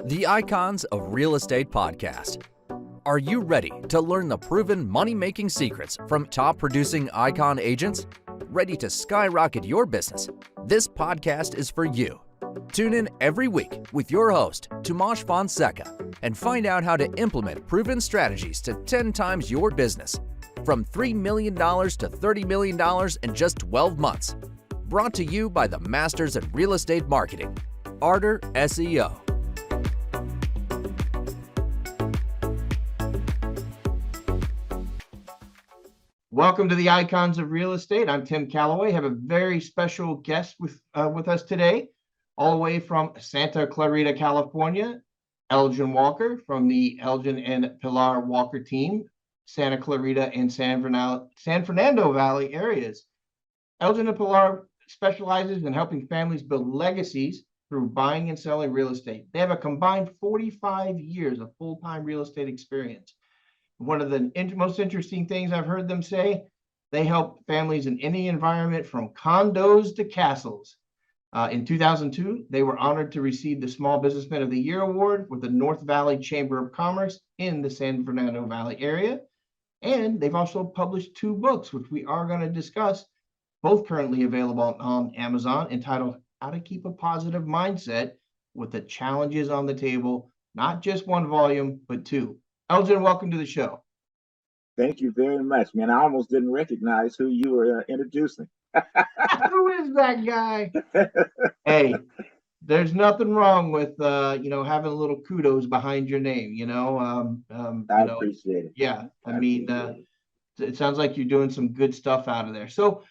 The Icons of Real Estate Podcast. Are you ready to learn the proven money-making secrets from top-producing icon agents? Ready to skyrocket your business? This podcast is for you. Tune in every week with your host, Tomasz Fonseca, and find out how to implement proven strategies to 10 times your business, from $3 million to $30 million in just 12 months. Brought to you by the Masters at Real Estate Marketing, Ardor SEO. Welcome to the Icons of Real Estate. I'm Tim Calloway. I have a very special guest with us today, all the way from Santa Clarita, California, Elgin Walker from the Elgin and Pilar Walker team, Santa Clarita and San Fernando Valley areas. Elgin and Pilar specializes in helping families build legacies through buying and selling real estate. They have a combined 45 years of full-time real estate experience. One of the most interesting things I've heard them say, they help families in any environment from condos to castles. In 2002, they were honored to receive the Small Businessman of the Year Award with the North Valley Chamber of Commerce in the San Fernando Valley area. And they've also published 2 books, which we are going to discuss, both currently available on Amazon, entitled How to Keep a Positive Mindset with the Challenges on the Table, not just 1 volume, but 2. Elgin, welcome to the show. Thank you very much, man. I almost didn't recognize who you were introducing. Who is that guy? Hey, there's nothing wrong with having a little kudos behind your name. I appreciate it. Yeah, it sounds like you're doing some good stuff out of there. So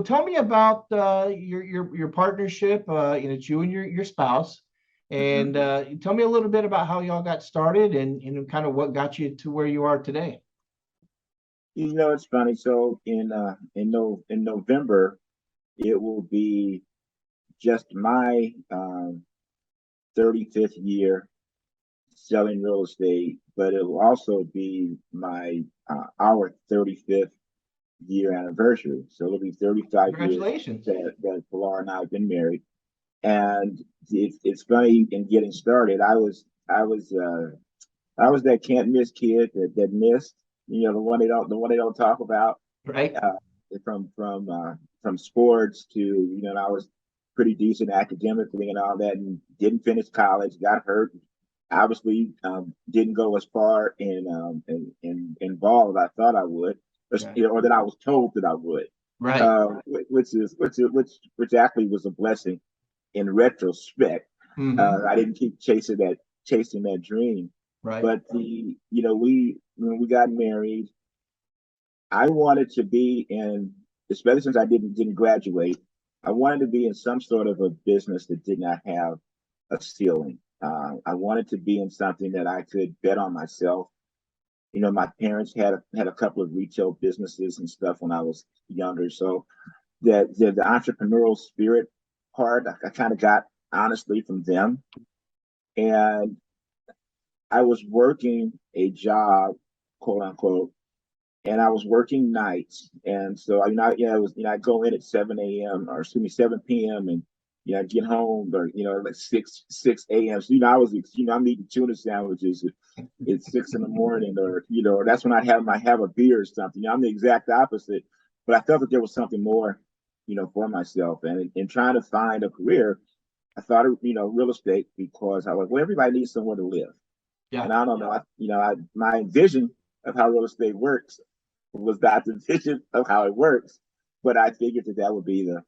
tell me about your partnership. It's you and your spouse. And tell me a little bit about how y'all got started and kind of what got you to where you are today. It's funny. So in November, it will be just my 35th year selling real estate, but it will also be our 35th year anniversary. So it'll be 35 Congratulations. years that Pilar and I have been married. And it's funny in getting started. I was that can't miss kid that missed, the one they don't talk about. Right. From sports to, I was pretty decent academically and all that, and didn't finish college, got hurt. Obviously, didn't go as far in ball as I thought I would, or that I was told that I would. Right. Which actually was a blessing. In retrospect, I didn't keep chasing that dream. Right. But when we got married, I wanted to be in, especially since I didn't graduate, I wanted to be in some sort of a business that did not have a ceiling. I wanted to be in something that I could bet on myself. My parents had a couple of retail businesses and stuff when I was younger, so the entrepreneurial spirit part I kind of got honestly from them. And I was working a job, quote unquote, and I was working nights. And so I go in at 7 p.m. and I'd get home or like 6 a.m. So I'm eating tuna sandwiches at 6 in the morning, or that's when I'd have a beer or something. I'm the exact opposite, but I felt that there was something more for myself, and in trying to find a career, I thought of, real estate, because I was, well, everybody needs somewhere to live. Yeah. And I don't know, my vision of how real estate works was not the vision of how it works, but I figured that would be the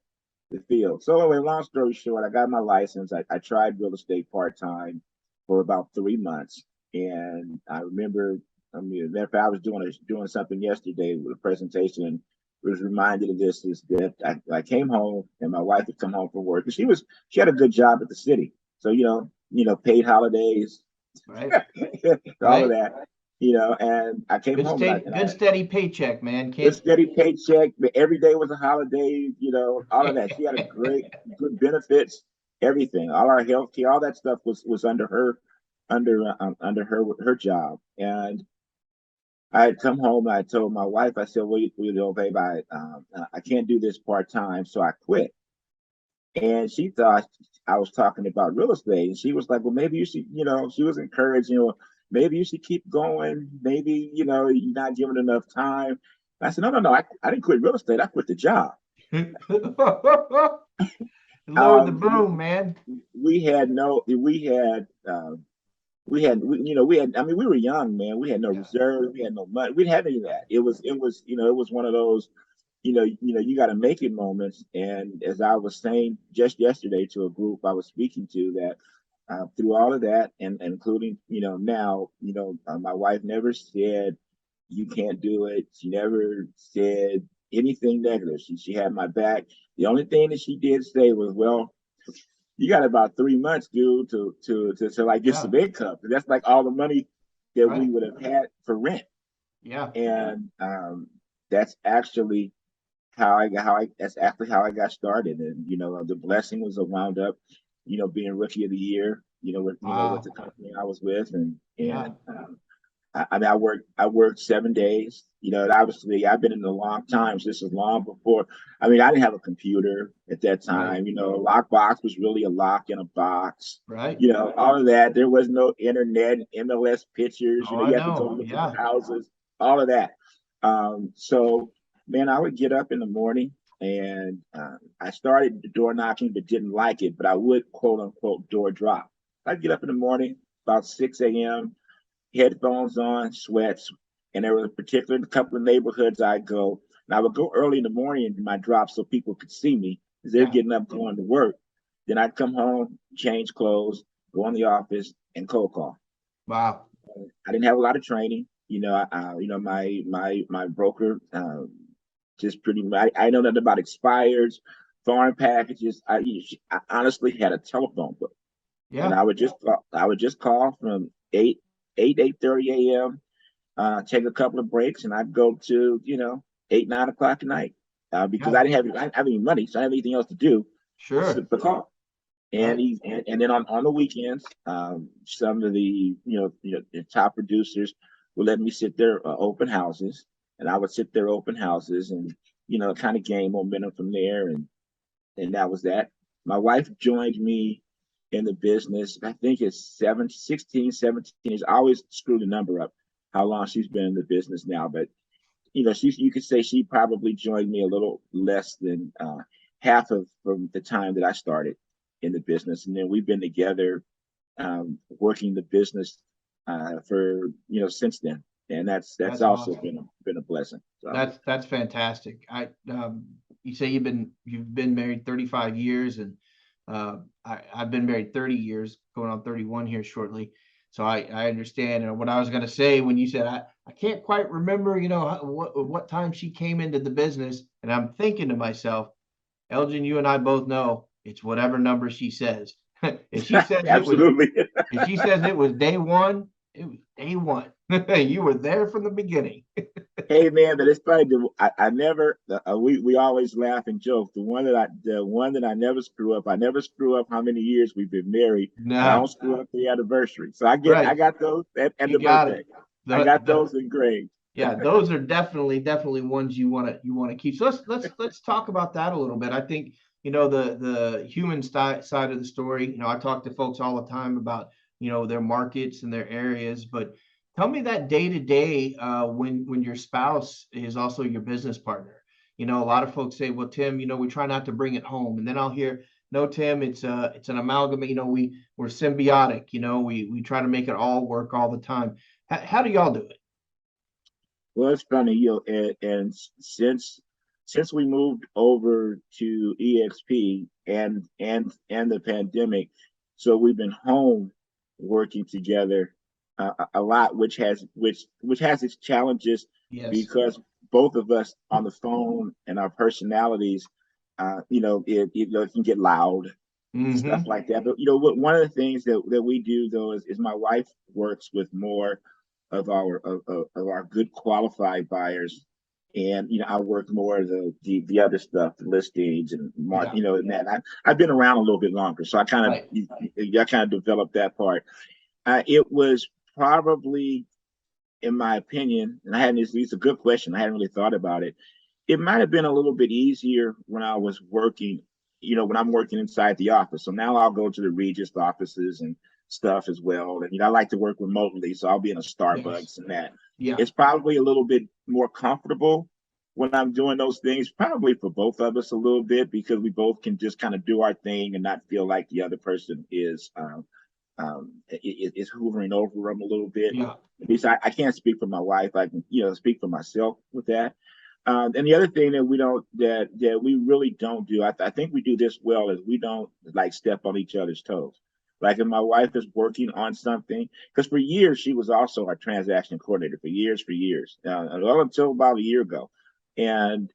field. So anyway, long story short, I got my license. I tried real estate part-time for about 3 months. And I remember, I was doing something yesterday with a presentation, and was reminded of this, is that I came home and my wife had come home from work, and she had a good job at the city, so paid holidays, right, all of that, and I came home. Good steady paycheck, man. Good steady paycheck. Every day was a holiday, all of that. She had a good benefits, everything, all our health care, all that stuff was under her job. And I had come home and I told my wife, I said, well, babe, I can't do this part-time, so I quit. And she thought I was talking about real estate. And she was like, well, maybe you should, she was encouraging, maybe you should keep going. Maybe, you're not giving enough time. I said, no, I didn't quit real estate. I quit the job. Lower the boom, man. We had, I mean, we were young, man. We had no reserves. We had no money. We didn't have any of that. It was, one of those, you got to make it moments. And as I was saying just yesterday to a group I was speaking to, that through all of that, and including, now, my wife never said you can't do it. She never said anything negative. She had my back. The only thing that she did say was, well, you got about 3 months, dude, to like get some income. That's like all the money that we would have had for rent. Yeah. And that's actually how I got started. And the blessing was I wound up, being rookie of the year, with the company I was with, and I mean, I worked 7 days. And obviously I've been in a long time. So this is long before. I mean, I didn't have a computer at that time. A lockbox was really a lock in a box. Right. All of that. There was no internet, MLS pictures. Oh, you had to go look at houses. All of that. So, man, I would get up in the morning, and I started door knocking, but didn't like it. But I would, quote unquote, door drop. I'd get up in the morning about 6 a.m. headphones on, sweats, and there was a particular couple of neighborhoods I'd go, and I would go early in the morning into my drop so people could see me because they're getting up going to work. Then I'd come home, change clothes, go in the office, and cold call. Wow. I didn't have a lot of training. My broker just pretty much. I know nothing about expires, foreign packages. I honestly had a telephone book. Yeah. And I would just call from 8:30 a.m. Take a couple of breaks, and I'd go to 8, 9 o'clock at night because I didn't have any money, so I didn't have anything else to do. Sure. The call, and and then on the weekends, some of the the top producers would let me sit there open houses, and I would sit there open houses, and kind of gain momentum from there, and that was that. My wife joined me in the business. I think it's 16, 17 years. I always screw the number up, how long she's been in the business now. But, you could say she probably joined me a little less than half of from the time that I started in the business. And then we've been together working the business for, since then. And that's also awesome. been a blessing. So. That's fantastic. You say you've been married 35 years, and I've been married 30 years, going on 31 here shortly. So I understand. And what I was going to say when you said, I can't quite remember, what time she came into the business. And I'm thinking to myself, Elgin, you and I both know it's whatever number she says. If she says absolutely, if she says it was day one, it was day one. You were there from the beginning. Hey man, but it's funny. I never. We always laugh and joke. The one that I never screw up. I never screw up how many years we've been married. No. I don't screw up the anniversary. So I got those and the birthday. I got those engraved. Yeah, those are definitely ones you want to keep. So let's talk about that a little bit. I think the human side of the story. I talk to folks all the time about their markets and their areas, but tell me that day to day when your spouse is also your business partner. A lot of folks say, well, Tim, we try not to bring it home, and then I'll hear, no, Tim, it's an amalgam. We're symbiotic. We try to make it all work all the time. How do y'all do it? Well, it's funny, and since we moved over to EXP and the pandemic, so we've been home working together a lot, which has its challenges. Yes. Because both of us on the phone and our personalities, it can get loud, stuff like that. But one of the things that we do though is my wife works with more of our good qualified buyers, and I work more of the other stuff, the listings and and that. I've been around a little bit longer, so I kind of developed that part. It was probably, in my opinion, and it's a good question. I hadn't really thought about it. It might have been a little bit easier when I was working when I'm working inside the office. So now I'll go to the Regis offices and stuff as well. And, I like to work remotely. So I'll be in a Starbucks and that. Yeah. It's probably a little bit more comfortable when I'm doing those things, probably for both of us a little bit, because we both can just kind of do our thing and not feel like the other person is hoovering over them a little bit. Yeah. At least I can't speak for my wife. I can, speak for myself with that. And the other thing that we really don't do, I think we do this well, is we don't like step on each other's toes. Like if my wife is working on something, because for years she was also our transaction coordinator for years, well, until about a year ago. And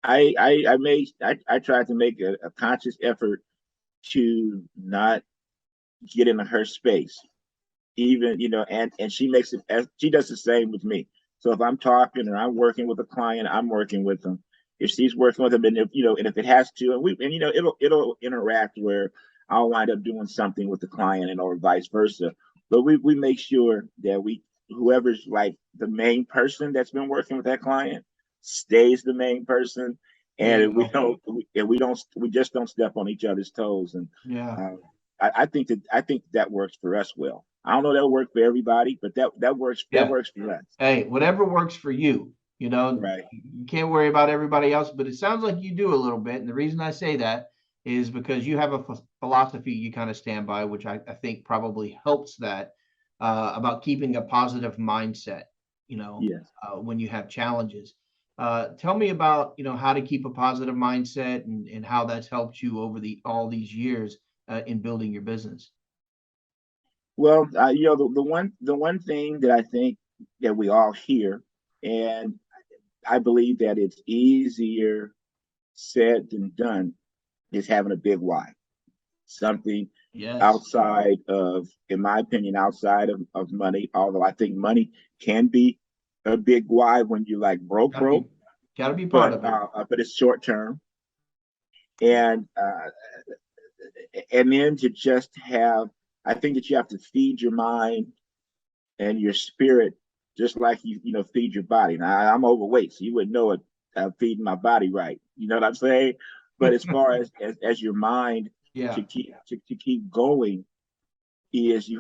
I tried to make a conscious effort to not get into her space, even, and she makes it, she does the same with me. So if I'm talking or I'm working with a client, I'm working with them. If she's working with them, and if it has to, it'll interact where I'll wind up doing something with the client or vice versa. But we make sure that whoever's like the main person that's been working with that client stays the main person, and we just don't step on each other's toes. And Yeah. I think that works for us well. I don't know that'll work for everybody, but that works. Yeah. That works for us. Hey, whatever works for you, Right. you can't worry about everybody else, but it sounds like you do a little bit. And the reason I say that is because you have a philosophy you kind of stand by, which I think probably helps that, about keeping a positive mindset, Yes. when you have challenges. Tell me about, how to keep a positive mindset and how that's helped you over all these years in building your business. Well, the one thing that I think that we all hear, and I believe that it's easier said than done, is having a big why. Something Yes. outside of, in my opinion, outside of money. Although I think money can be a big why when you like broke, Gotta be part of it. but it's short term. And then to just have, I think that you have to feed your mind and your spirit just like you feed your body. Now I'm overweight, so you wouldn't know it. I'm feeding my body right. You know what I'm saying? But as far as your mind Yeah. to keep going is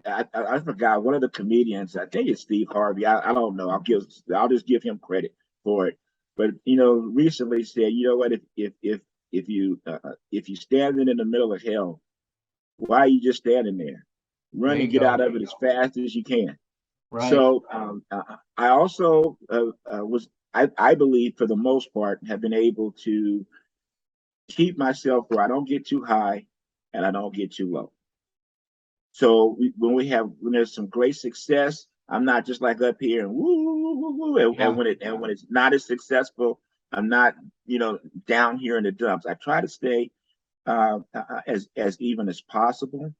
I forgot one of the comedians. I think it's Steve Harvey. I don't know. I'll just give him credit for it. But recently said, you know what? If you standing in the middle of hell, why are you just standing there? Run There and you get go. out of it as fast as you can. Right. So I also I believe for the most part have been able to keep myself where I don't get too high and I don't get too low. So when there's some great success, I'm not just like up here and woo woo woo woo. And when it's not as successful, I'm not down here in the dumps. I try to stay as even as possible.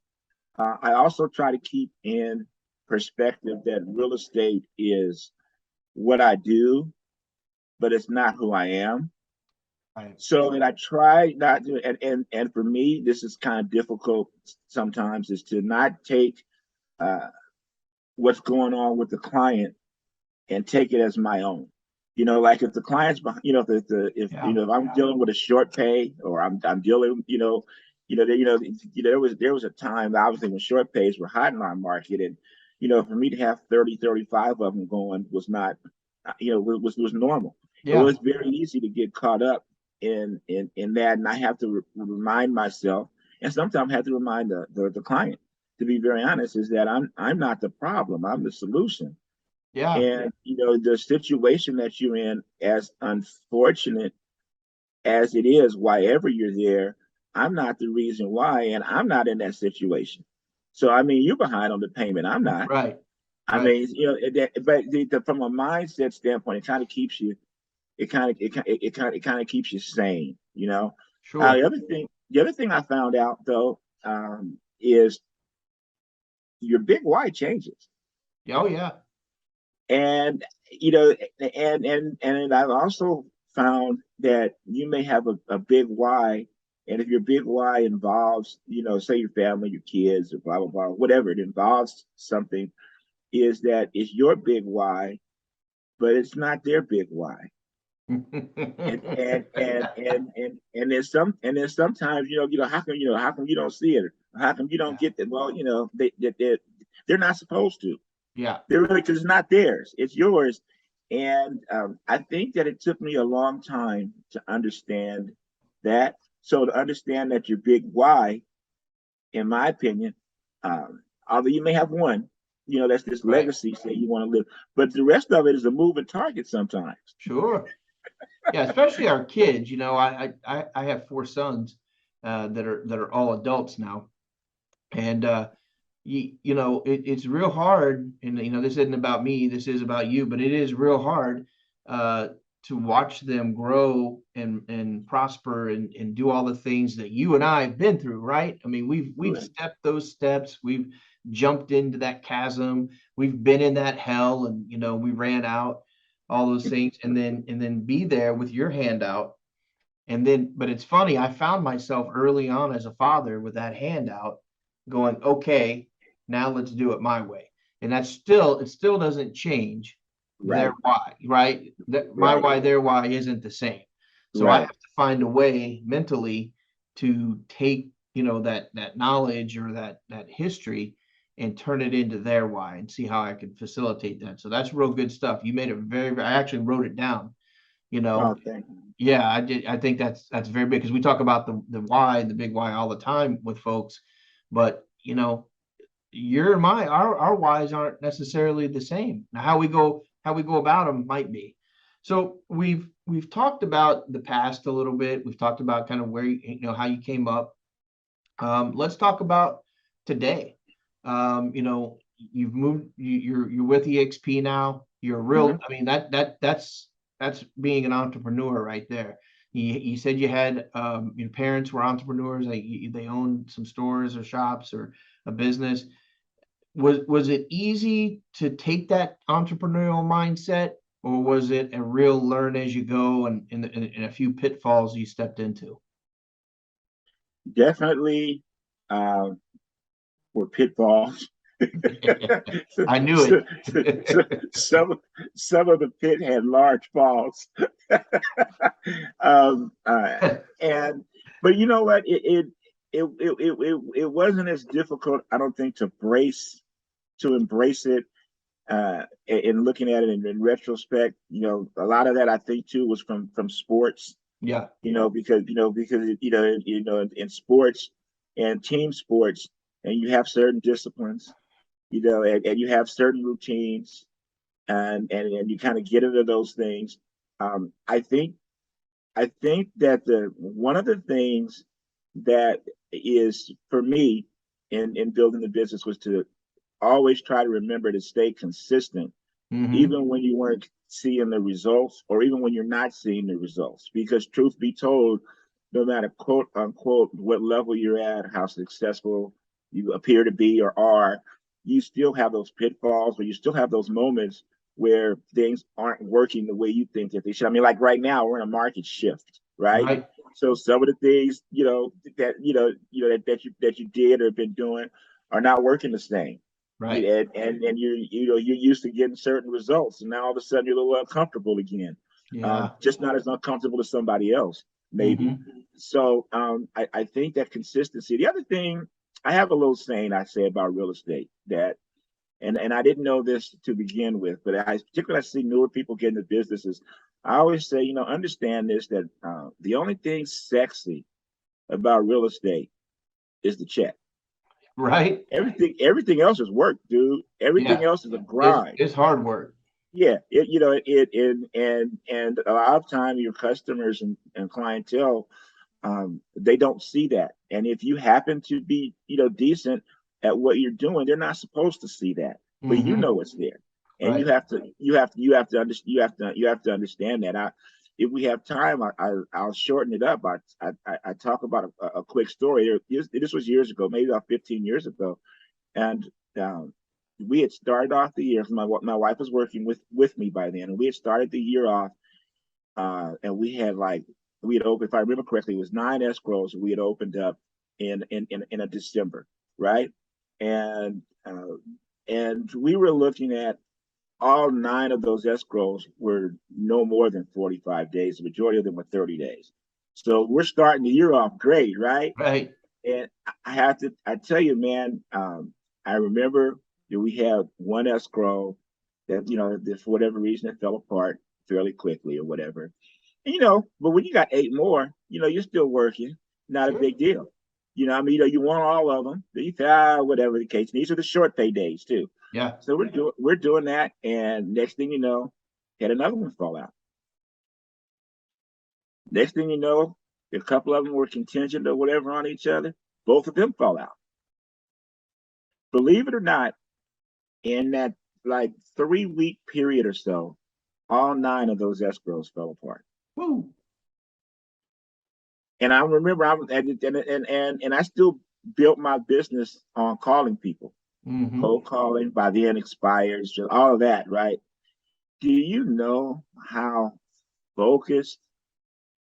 I also try to keep in perspective that real estate is what I do, but it's not who I am. Right. So that I try not to, and for me, this is kind of difficult sometimes, is to not take what's going on with the client and take it as my own. Like if the client's behind, if I'm dealing with a short pay, or I'm dealing, there was a time, obviously, when short pays were hot in our market, and for me to have 30, 35 of them going was not, was normal. It Yeah. was very easy to get caught up in that, and I have to remind myself, and sometimes I have to remind the client, to be very honest, is that I'm not the problem, I'm the solution. Yeah. And the situation that you're in, as unfortunate as it is, why ever you're there, I'm not the reason why, and I'm not in that situation. So I mean, you're behind on the payment, I'm not. Right. I mean, from a mindset standpoint, it kind of keeps you, it kind of keeps you sane. Sure. The other thing I found out though, is your big why changes. Oh yeah. And and I've also found that you may have a big why, and if your big why involves, say your family, your kids, or blah blah blah, whatever it involves, something is that it's your big why, but it's not their big why. And there's sometimes, how come you don't see it? How come you don't get that? Well, they're not supposed to. Yeah. They're really, because it's not theirs, it's yours. And I think that it took me a long time to understand that. So to understand that your big why, in my opinion, although you may have one, that's this Right. legacy that you want to live, but the rest of it is a moving target sometimes. Sure. Yeah, especially our kids. I have four sons that are all adults now, and it's real hard. And this isn't about me. This is about you. But it is real hard to watch them grow and prosper and do all the things that you and I have been through. Right? I mean, we've Right. stepped those steps. We've jumped into that chasm. We've been in that hell, and we ran out all those things, and then be there with your hand out. But it's funny, I found myself early on as a father with that handout going, okay, now let's do it my way. And it still doesn't change their Right. why, right? My Right. why, their why isn't the same. So I Right. have to find a way mentally to take, that knowledge or that history and turn it into their why and see how I can facilitate that. So that's real good stuff. You made it I actually wrote it down, you know, Oh, thank you. yeah, I did. I think that's very big because we talk about the why, the big why all the time with folks, but your and our whys aren't necessarily the same. Now, how we go about them might be. So we've talked about the past a little bit. We've talked about kind of where how you came up. Let's talk about today. You've moved. You're with EXP now. You're a real. Mhm. I mean that's being an entrepreneur right there. You said you had your parents were entrepreneurs. They owned some stores or shops or a business. Was it easy to take that entrepreneurial mindset, or was it a real learn as you go and a few pitfalls you stepped into? Definitely were pitfalls. I knew So- so- it. some some of the pit had large falls. um, and but you know what? It wasn't as difficult, I don't think, to embrace it. In looking at it in retrospect, a lot of that I think too was from sports. Yeah, Because in sports and team sports, and you have certain disciplines, and you have certain routines, and you kind of get into those things. I think that the one of the things that is for me in building the business was to always try to remember to stay consistent, hmm, even when you weren't seeing the results, or even when you're not seeing the results. Because truth be told, no matter quote unquote what level you're at, how successful you appear to be or are, you still have those pitfalls, or you still have those moments where things aren't working the way you think that they should. I mean, like right now, we're in a market shift, right? right, So some of the things, that you did or have been doing are not working the same. right. And you're used to getting certain results, and now all of a sudden you're a little uncomfortable again. Yeah. Just not as uncomfortable as somebody else, maybe. Hmm. So I think that consistency. The other thing, I have a little saying I say about real estate that, and I didn't know this to begin with, but I particularly I see newer people get into businesses. I always say, understand this, that the only thing sexy about real estate is the check. Right. Everything else is work, dude. Everything Yeah. else is a It's grind. it's hard work. Yeah, and a lot of time your customers and clientele, they don't see that. And if you happen to be, decent at what you're doing, they're not supposed to see that, but Hmm. it's there, and Right. you have to understand that. If we have time, I'll shorten it up. I talk about a quick story. This was years ago, maybe about 15 years ago, and um, we had started off the year. My wife was working with me by then, and we had started the year off, and we had opened, if I remember correctly, it was 9 escrows we had opened up in a December, right? And we were looking at all 9 of those escrows were no more than 45 days. The majority of them were 30 days. So we're starting the year off great, right? Right. And I tell you, man, I remember that we had one escrow that, that for whatever reason it fell apart fairly quickly or whatever. And, but when you got 8 more, you're still working, not a Sure. big deal. You want all of them. Then you say, whatever the case. And these are the short pay days too. Yeah. So we're doing that, and next thing you know, had another one fall out. Next thing you know, a couple of them were contingent or whatever on each other. Both of them fall out. Believe it or not, in that like 3-week period or so, all 9 of those escrows fell apart. Woo. And I remember and I still built my business on calling people, cold calling, by then expires, just all of that, right? Do you know how focused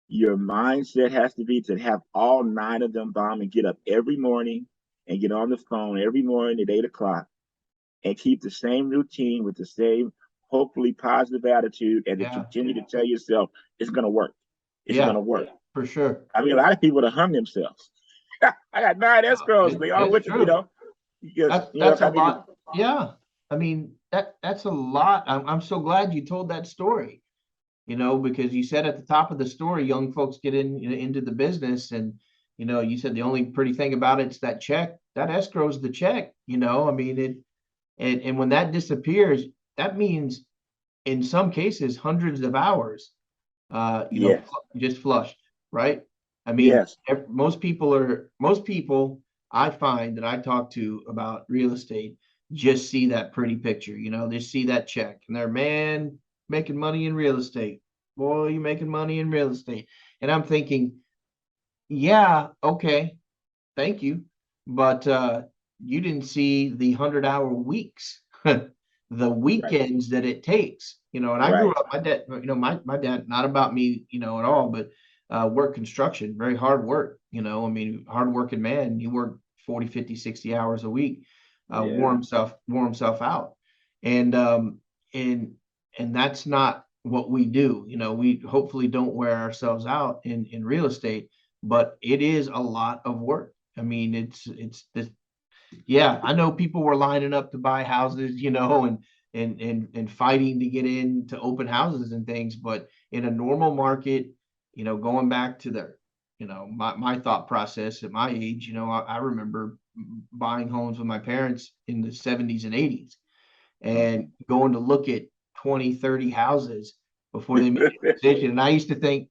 your mindset has to be to have all 9 of them bomb and get up every morning and get on the phone every morning at 8 o'clock and keep the same routine with the same hopefully positive attitude and to continue to tell yourself it's going to work. It's going to work. For sure. I mean, a lot of people have hung themselves. I got 9 escrows. They all went to, That's a lot. Yeah. I mean, that's a lot. I'm so glad you told that story, because you said at the top of the story, young folks get into the business, and, you said the only pretty thing about it's that check, that escrow is the check, I mean, and when that disappears, that means in some cases, hundreds of hours, just flushed, right? I mean, most people I find that I talk to about real estate just see that pretty picture, they see that check and they're, man, making money in real estate. Boy, you making money in real estate. And I'm thinking, yeah, okay, thank you. But you didn't see the 100-hour weeks, the weekends that it takes, and I grew up, my dad, my dad, not about me, at all, but work construction, very hard work, I mean, hard working man, he worked 40, 50, 60 hours a week, wore himself out. And that's not what we do. We hopefully don't wear ourselves out in real estate, but it is a lot of work. I mean, it's this. Yeah, I know people were lining up to buy houses, and fighting to get into open houses and things. But in a normal market, going back to my thought process at my age, I remember buying homes with my parents in the 70s and 80s and going to look at 20, 30 houses before they made a decision. And I used to think,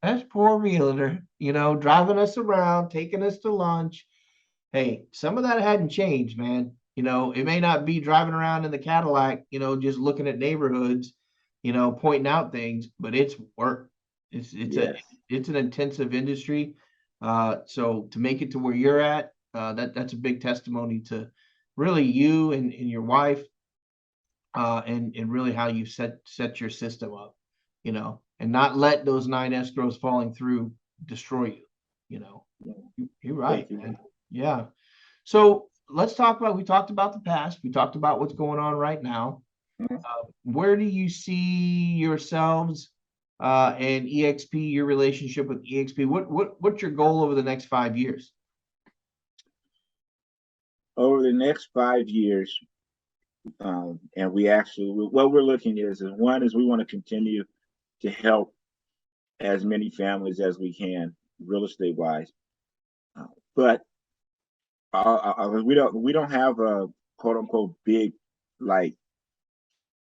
that's poor realtor, driving us around, taking us to lunch. Hey, some of that hadn't changed, man. It may not be driving around in the Cadillac, just looking at neighborhoods, pointing out things, but it's work. It's an intensive industry. So to make it to where you're at, that's a big testimony to really you and your wife, and really how you set your system up, and not let those 9 escrows falling through destroy you. You're right, man. Yeah. So let's talk about, we talked about the past. We talked about what's going on right now. Where do you see yourselves and EXP, your relationship with EXP? What's your goal over the next 5 years? Over the next 5 years, and what we're looking is one is we want to continue to help as many families as we can, real estate wise, but we don't have a quote unquote big like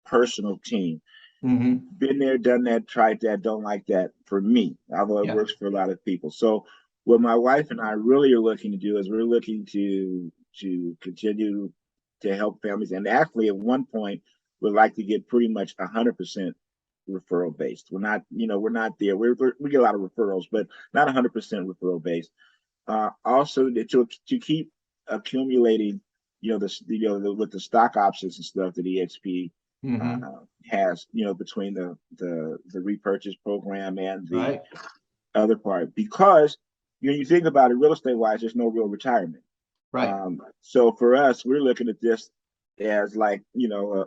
personal team. Been there, done that, tried that, don't like that for me, although it works for a lot of people. So what my wife and I really are looking to do is we're looking to continue to help families, and actually at one point we'd like to get pretty much 100% referral based. We're not there. We get a lot of referrals, but not 100% referral based. Also to keep accumulating, with the stock options and stuff that EXP has, between the repurchase program and the other part, because you think about it, real estate wise, there's no real retirement. Right. So for us, we're looking at this as like,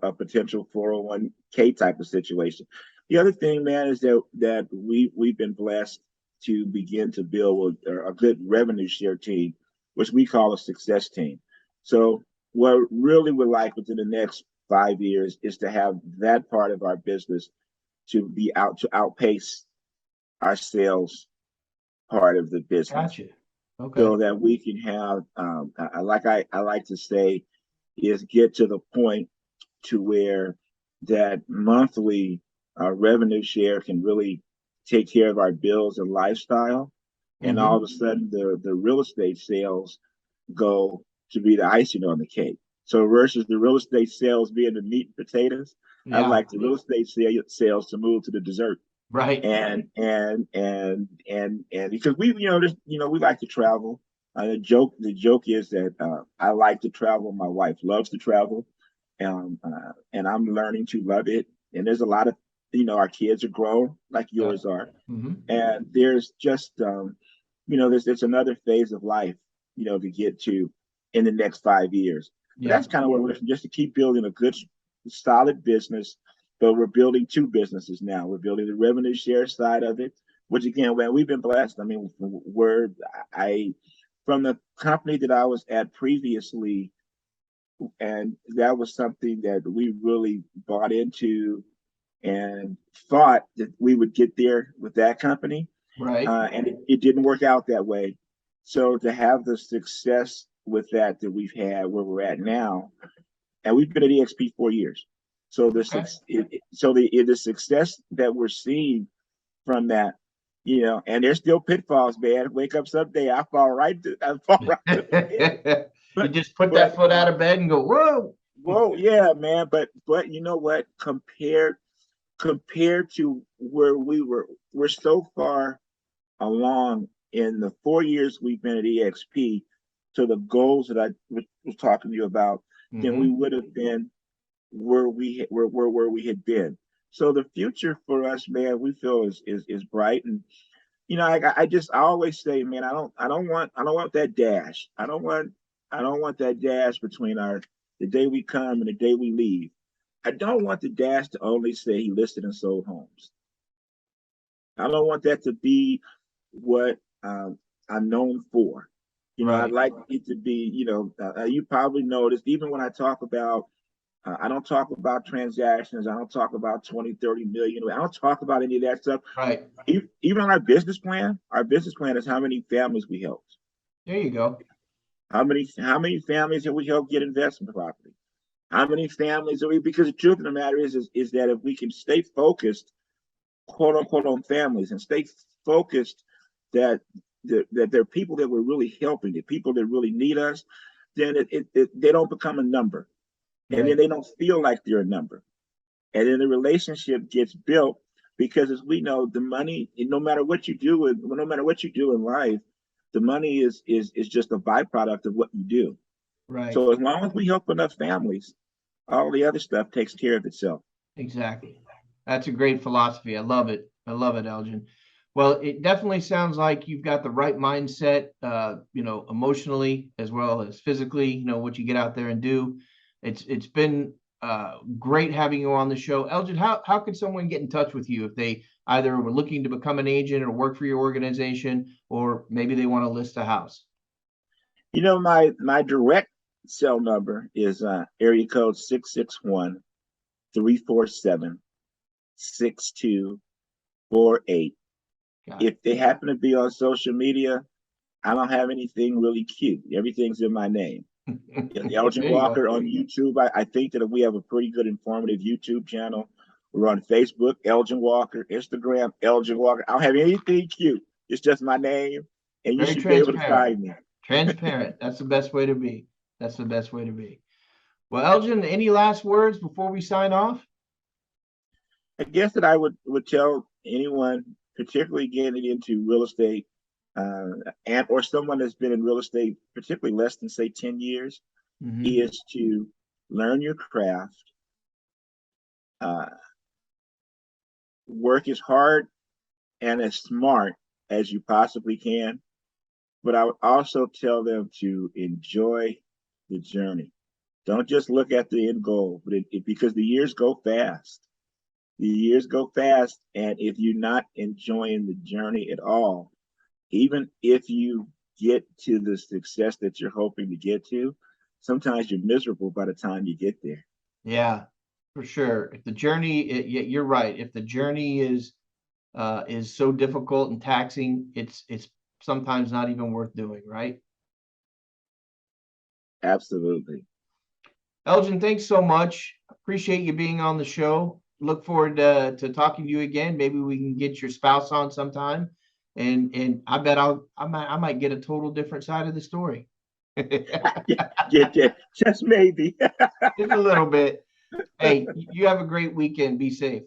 a potential 401k type of situation. The other thing, man, is that we've been blessed to begin to build a good revenue share team, which we call a success team. So what really would like within the next 5 years is to have that part of our business to outpace our sales part of the business, Gotcha. Okay. so that we can have, I like to say, is get to the point to where that monthly revenue share can really take care of our bills and lifestyle, and all of a sudden the real estate sales go to be the icing on the cake. So versus the real estate sales being the meat and potatoes, I'd Yeah. like the real estate sales to move to the dessert. Right. And because we like to travel. The joke is that I like to travel. My wife loves to travel, and I'm learning to love it. And there's a lot of, our kids are grown like Yeah. yours are, Mm-hmm. and there's just there's another phase of life, to get to in the next 5 years. But Yeah. that's kind of what we're just to keep building a good, solid business. But we're building two businesses now. We're building the revenue share side of it, which again, when we've been blessed. I mean, I from the company that I was at previously, and that was something that we really bought into and thought that we would get there with that company, Right. and it didn't work out that way. So to have the success with that we've had where we're at now, and we've been at EXP 4 years. So Okay. the success that we're seeing from that, and there's still pitfalls, man. Wake up someday, I fall right to the pit. You But just put that but foot out of bed and go, whoa. whoa, yeah, man. But you know what? Compared to where we were, we're so far along in the 4 years we've been at EXP to the goals that I was talking to you about than we Mm-hmm. would have been where we had been. So the future for us, man, we feel is bright. And I always say, man, I don't want that dash. I don't want that dash between the day we come and the day we leave. I don't want the dash to only say he listed and sold homes. I don't want that to be what I'm known for. I'd Right. like it to be, you probably noticed, even when I talk about, I don't talk about transactions. I don't talk about 20, 30 million. I don't talk about any of that stuff. Right. Even on our business plan is how many families we helped. There you go. How many families have we helped get investment property? How many families are we? Because the truth of the matter is that if we can stay focused, quote unquote, on families and stay focused that that there are people that we're really helping, the people that really need us, then they don't become a number, and then Right. they don't feel like they're a number, and then the relationship gets built. Because as we know, the money, no matter what you do, no matter what you do in life, the money is just a byproduct of what you do. Right. So as long as we help enough families, all the other stuff takes care of itself. Exactly. That's a great philosophy. I love it. I love it, Elgin. Well, it definitely sounds like you've got the right mindset, emotionally as well as physically, what you get out there and do. It's been great having you on the show. Elgin, how could someone get in touch with you if they either were looking to become an agent or work for your organization, or maybe they want to list a house? My direct cell number is area code 661-347-6248. Got If they happen to be on social media, I don't have anything really cute. Everything's in my name. it. Elgin There you go. Walker on YouTube. I think that we have a pretty good informative YouTube channel. We're on Facebook, Elgin Walker, Instagram, Elgin Walker. I don't have anything cute. It's just my name, and you Very should be able to transparent. find me. Transparent. That's the best way to be. That's the best way to be. Well, Elgin, any last words before we sign off? I guess that I would tell anyone, particularly getting into real estate, and or someone that's been in real estate, particularly less than say 10 years, Mm-hmm. is to learn your craft, uh, work as hard and as smart as you possibly can. But I would also tell them to enjoy the journey. Don't just look at the end goal, but because the years go fast. The years go fast, and if you're not enjoying the journey at all, even if you get to the success that you're hoping to get to, sometimes you're miserable by the time you get there. Yeah, for sure. If the journey, you're right. If the journey is so difficult and taxing, it's sometimes not even worth doing, right? Absolutely. Elgin, thanks so much. Appreciate you being on the show. Look forward to talking to you again. Maybe we can get your spouse on sometime, and I bet I might get a total different side of the story. Get there, just maybe. Just a little bit. Hey, you have a great weekend. Be safe.